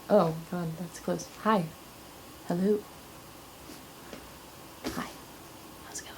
Oh god, that's close. Hi. Hello. Hi. How's it going?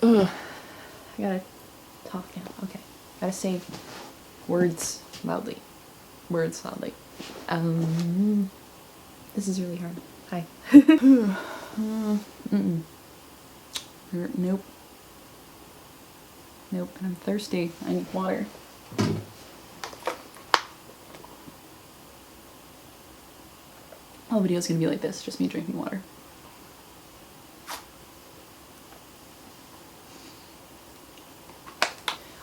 Ugh. I gotta talk now. Okay. Gotta say words loudly. Words loudly. This is really hard. Hi. Nope. Nope. And I'm thirsty. I need water. All video's gonna be like this, just me drinking water.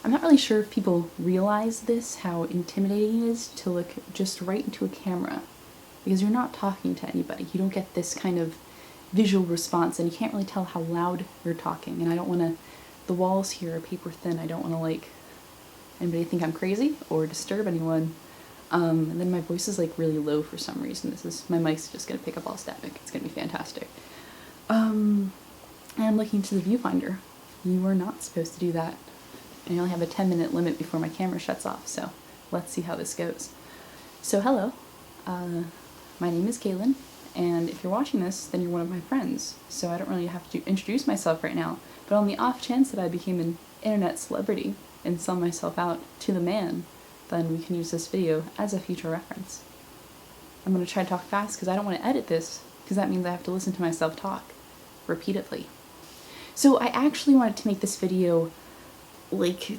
I'm not really sure if people realize this, how intimidating it is to look just right into a camera, because you're not talking to anybody. You don't get this kind of visual response, and you can't really tell how loud you're talking, and I don't want to, the walls here are paper thin, I don't want to like anybody think I'm crazy or disturb anyone. And then my voice is like really low for some reason. This is, my mic's just gonna pick up all static. It's gonna be fantastic. And I'm looking to the viewfinder. You are not supposed to do that. I only have a 10-minute limit before my camera shuts off, so let's see how this goes. So hello, my name is Cailin, and if you're watching this, then you're one of my friends, so I don't really have to introduce myself right now, but on the off chance that I became an internet celebrity and sell myself out to the man, then we can use this video as a future reference. I'm going to try to talk fast because I don't want to edit this, because that means I have to listen to myself talk repeatedly. So I actually wanted to make this video like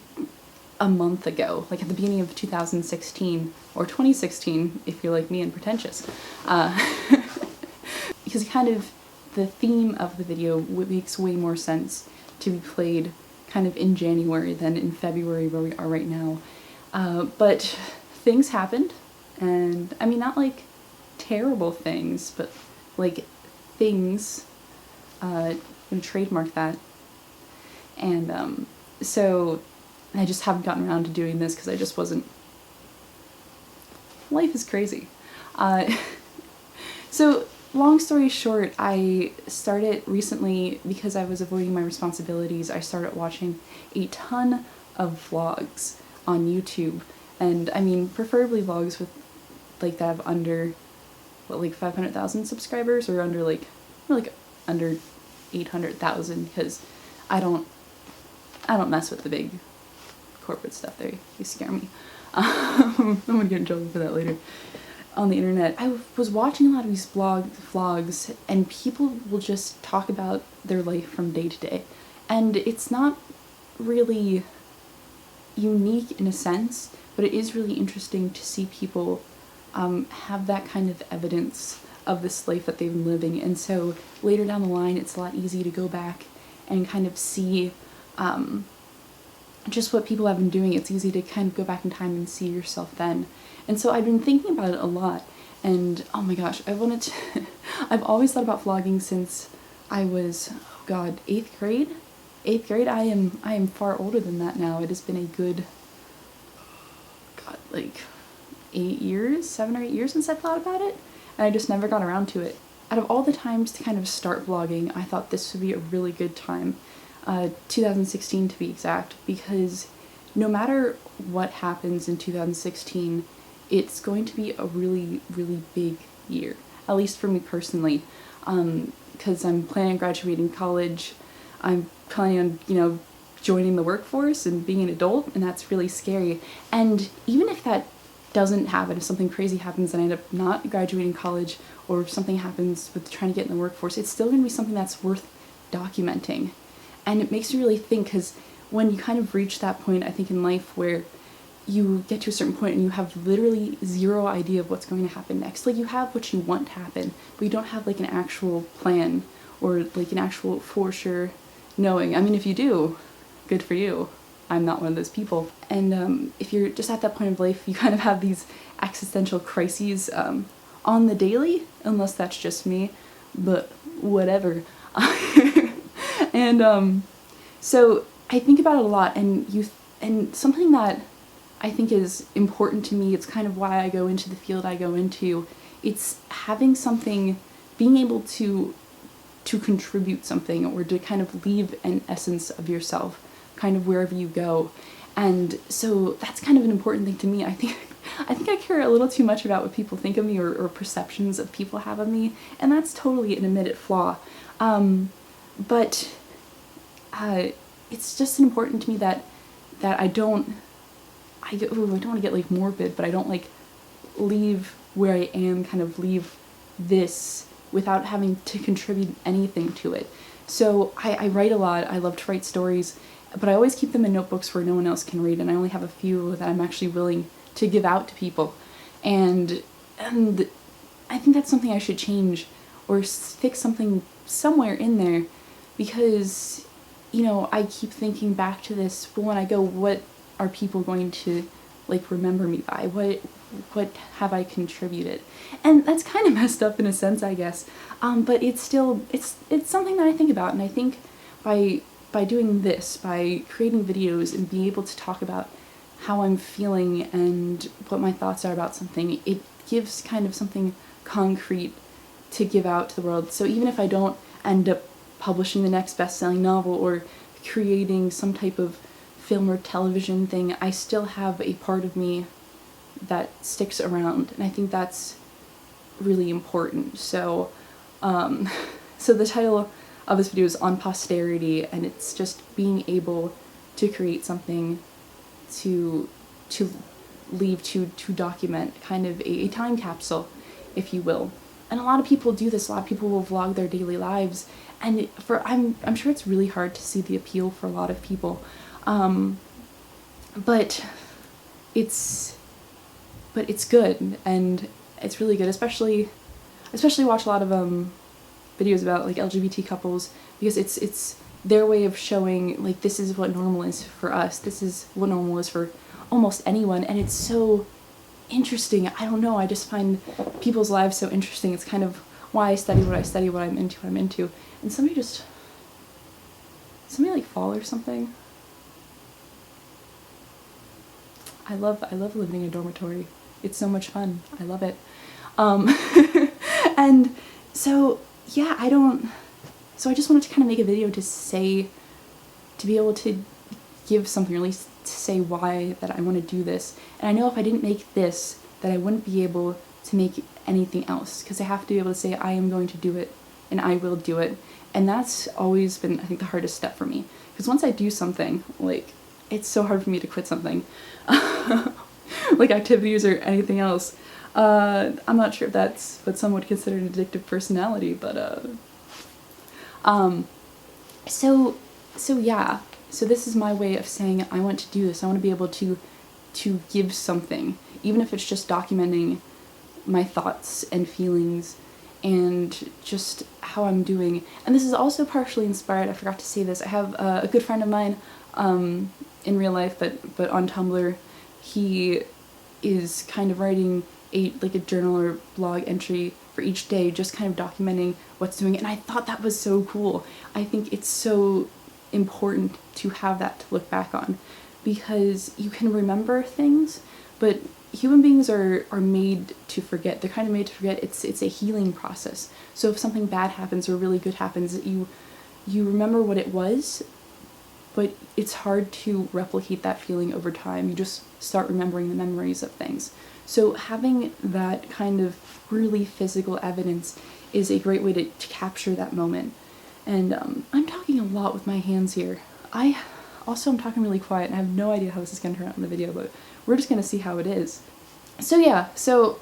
a month ago, like at the beginning of 2016, or 2016 if you're like me and pretentious, because kind of the theme of the video makes way more sense to be played kind of in January than in February where we are right now. But things happened, and I mean not like terrible things, but like things, I'm gonna trademark that, and so I just haven't gotten around to doing this because I just wasn't, life is crazy. So long story short, I started recently, because I was avoiding my responsibilities, I started watching a ton of vlogs on YouTube, and I mean preferably vlogs with like that have under, what, like 500,000 subscribers, or under like under 800,000, because I don't mess with the big corporate stuff. They scare me. I'm gonna get in trouble for that later. On the internet, I was watching a lot of these vlogs, and people will just talk about their life from day to day, and it's not really unique in a sense, but it is really interesting to see people have that kind of evidence of this life that they've been living, and so later down the line it's a lot easier to go back and kind of see just what people have been doing. It's easy to kind of go back in time and see yourself then. And so I've been thinking about it a lot, and oh my gosh, I wanted to I've always thought about vlogging since I was, oh god, 8th grade? 8th grade? I am far older than that now. It has been a good, god, like 8 years, 7 or 8 years since I thought about it, and I just never got around to it. Out of all the times to kind of start vlogging, I thought this would be a really good time. 2016 to be exact, because no matter what happens in 2016, it's going to be a really, really big year, at least for me personally, because I'm planning on graduating college, I'm planning on, you know, joining the workforce and being an adult, and that's really scary. And even if that doesn't happen, if something crazy happens and I end up not graduating college, or if something happens with trying to get in the workforce, it's still going to be something that's worth documenting. And it makes you really think, because when you kind of reach that point, I think, in life where you get to a certain point and you have literally zero idea of what's going to happen next. Like, you have what you want to happen, but you don't have like an actual plan, or like an actual for sure knowing. I mean, if you do, good for you. I'm not one of those people. And if you're just at that point of life, you kind of have these existential crises on the daily, unless that's just me, but whatever. And so I think about it a lot, and something that I think is important to me, it's kind of why I go into the field I go into, it's having something, being able to to contribute something, or to kind of leave an essence of yourself kind of wherever you go. And so that's kind of an important thing to me. I think I care a little too much about what people think of me, or perceptions of people have of me, and that's totally an admitted flaw. But it's just important to me that I don't want to get like morbid, but I don't like leave where I am, kind of leave this without having to contribute anything to it. So I write a lot. I love to write stories, but I always keep them in notebooks where no one else can read, and I only have a few that I'm actually willing to give out to people. And I think that's something I should change, or fix something somewhere in there, because, you know, I keep thinking back to this, but when I go, what are people going to like remember me by? What have I contributed? And that's kind of messed up in a sense, I guess. But it's still, it's something that I think about, and I think by doing this, by creating videos and being able to talk about how I'm feeling and what my thoughts are about something, it gives kind of something concrete to give out to the world. So even if I don't end up publishing the next best-selling novel or creating some type of film or television thing, I still have a part of me that sticks around, and I think that's really important. So so the title of this video is On Posterity, and it's just being able to create something to leave, to document, kind of a time capsule, if you will. And a lot of people do this. A lot of people will vlog their daily lives, and I'm sure it's really hard to see the appeal for a lot of people, but it's good, and it's really good, especially watch a lot of videos about like LGBT couples, because it's their way of showing like this is what normal is for us, this is what normal is for almost anyone, and it's so interesting. I don't know, I just find people's lives so interesting. It's kind of why I study what I study, what I'm into. And somebody like fall or something. I love living in a dormitory. It's so much fun. I love it. And so yeah, so I just wanted to kind of make a video to be able to give something, or at least to say why that I want to do this. And I know if I didn't make this, that I wouldn't be able to make anything else, because I have to be able to say I am going to do it, and I will do it. And that's always been, I think, the hardest step for me, because once I do something, like, it's so hard for me to quit something. Like activities or anything else. I'm not sure if that's what some would consider an addictive personality, but so yeah. So this is my way of saying I want to do this. I want to be able to give something, even if it's just documenting my thoughts and feelings and just how I'm doing. And this is also partially inspired, I forgot to say this, I have a good friend of mine in real life, but on Tumblr, he is kind of writing a journal or blog entry for each day, just kind of documenting what's doing, and I thought that was so cool. I think it's so important to have that to look back on, because you can remember things, but human beings are made to forget. They're kind of made to forget. It's a healing process. So if something bad happens or really good happens, you remember what it was, but it's hard to replicate that feeling over time. You just start remembering the memories of things. So having that kind of really physical evidence is a great way to capture that moment. And I'm talking a lot with my hands here. I'm talking really quiet, and I have no idea how this is going to turn out in the video, but we're just going to see how it is. So yeah, so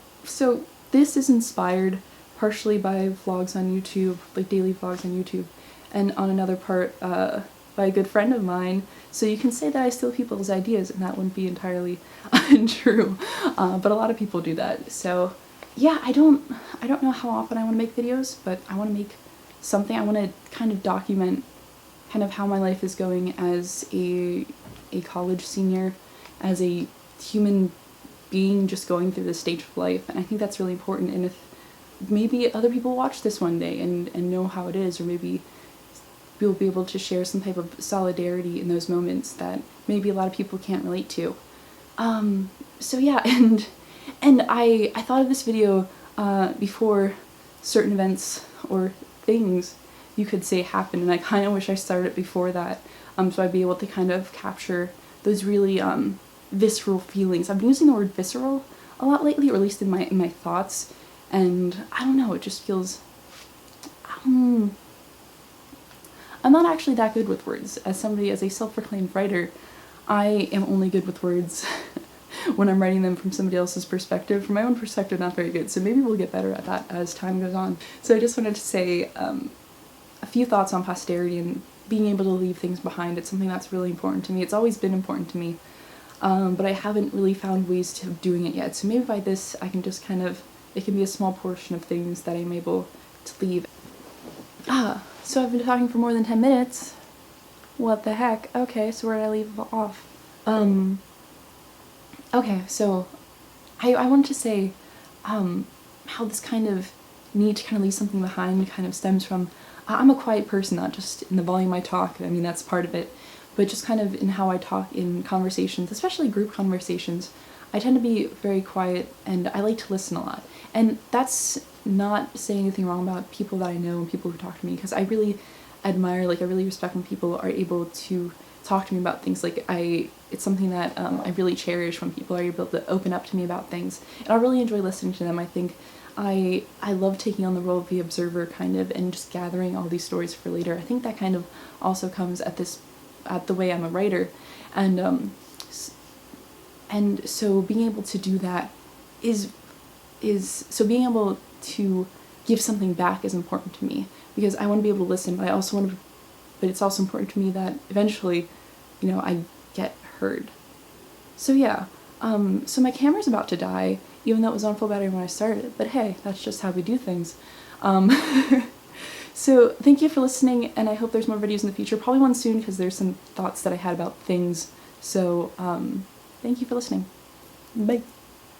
this is inspired partially by vlogs on YouTube, like daily vlogs on YouTube, and on another part by a good friend of mine. So you can say that I steal people's ideas, and that wouldn't be entirely untrue, but a lot of people do that. So yeah, I don't know how often I want to make videos, but I want to make something. I want to kind of document kind of how my life is going as a college senior, as a human being just going through this stage of life, and I think that's really important. And if maybe other people watch this one day and know how it is, or maybe we'll be able to share some type of solidarity in those moments that maybe a lot of people can't relate to. So yeah, and I thought of this video before certain events or things you could say happened, and I kind of wish I started before that, so I'd be able to kind of capture those really visceral feelings. I've been using the word visceral a lot lately, or at least in my thoughts, and I don't know, it just feels I'm not actually that good with words. As a self-proclaimed writer, I am only good with words when I'm writing them from somebody else's perspective. From my own perspective, not very good, so maybe we'll get better at that as time goes on. So I just wanted to say a few thoughts on posterity and being able to leave things behind. It's something that's really important to me. It's always been important to me, but I haven't really found ways to doing it yet. So maybe by this, I can just kind of, it can be a small portion of things that I'm able to leave. So I've been talking for more than 10 minutes. What the heck? Okay, so where did I leave off? Okay, so I wanted to say how this kind of need to kind of leave something behind kind of stems from, I'm a quiet person, not just in the volume I talk, I mean that's part of it, but just kind of in how I talk in conversations, especially group conversations. I tend to be very quiet and I like to listen a lot. And that's not saying anything wrong about people that I know and people who talk to me, because I really admire, like I really respect when people are able to talk to me about things. Like it's something that I really cherish when people are able to open up to me about things, and I really enjoy listening to them. I think I love taking on the role of the observer kind of, and just gathering all these stories for later. I think that kind of also comes at the way I'm a writer, and so being able to do that so being able to give something back is important to me, because I want to be able to listen, but it's also important to me that eventually, I get heard. So yeah, so my camera's about to die, even though it was on full battery when I started, but hey, that's just how we do things. So thank you for listening, and I hope there's more videos in the future, probably one soon, because there's some thoughts that I had about things. So thank you for listening. Bye.